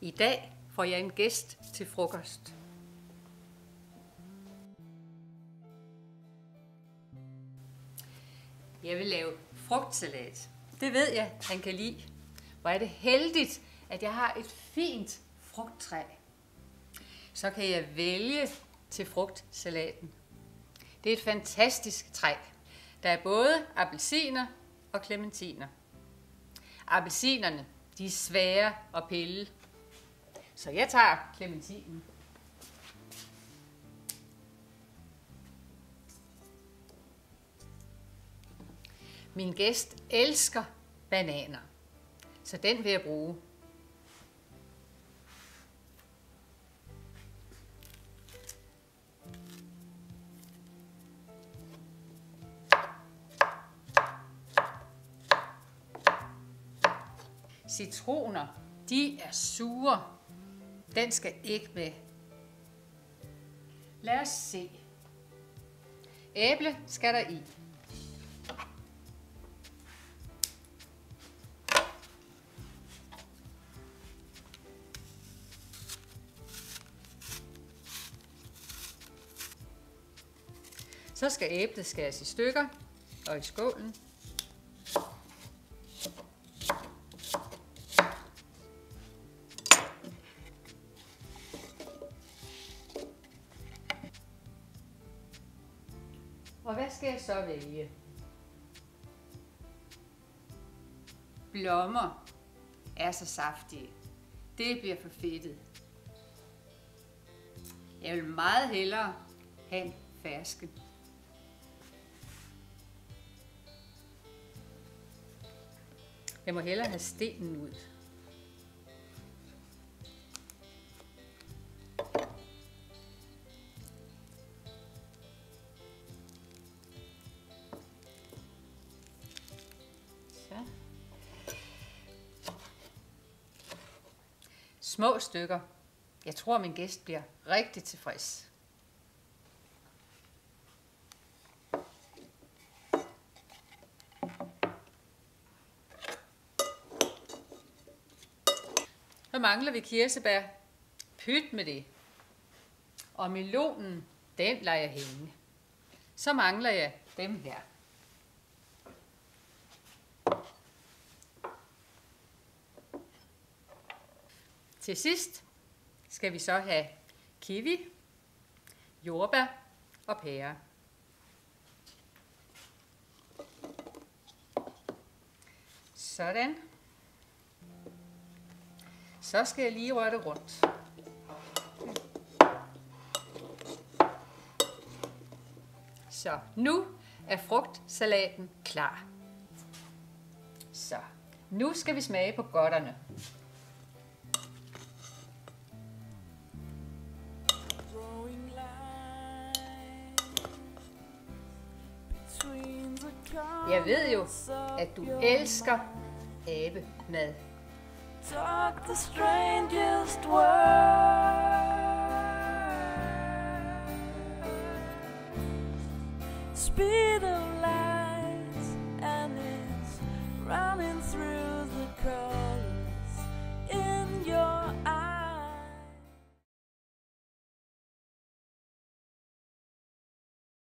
I dag får jeg en gæst til frokost. Jeg vil lave frugtsalat. Det ved jeg, han kan lide. Hvor er det heldigt, at jeg har et fint frugttræ. Så kan jeg vælge til frugtsalaten. Det er et fantastisk træ. Der er både appelsiner og clementiner. Appelsinerne, de er svære at pille. Så jeg tager clementinen. Min gæst elsker bananer, så den vil jeg bruge. Citroner, de er sure. Den skal ikke med. Lad os se. Æble skal der i. Så skal æblet skæres i stykker og i skålen. Og hvad skal jeg så vælge? Blommer er så saftige. Det bliver for fedtet. Jeg vil meget hellere have en ferske. Jeg må hellere have stenen ud. Så. Små stykker. Jeg tror, min gæst bliver rigtig tilfreds. Så mangler vi kirsebær. Pyt med det. Og melonen, den lader jeg hænge. Så mangler jeg dem her. Til sidst skal vi så have kiwi, jordbær og pære. Sådan. Så skal jeg lige røre det rundt. Så nu er frugtsalaten klar. Så nu skal vi smage på godterne. Jeg ved jo, at du elsker abemad. Talk the strangest word. Speed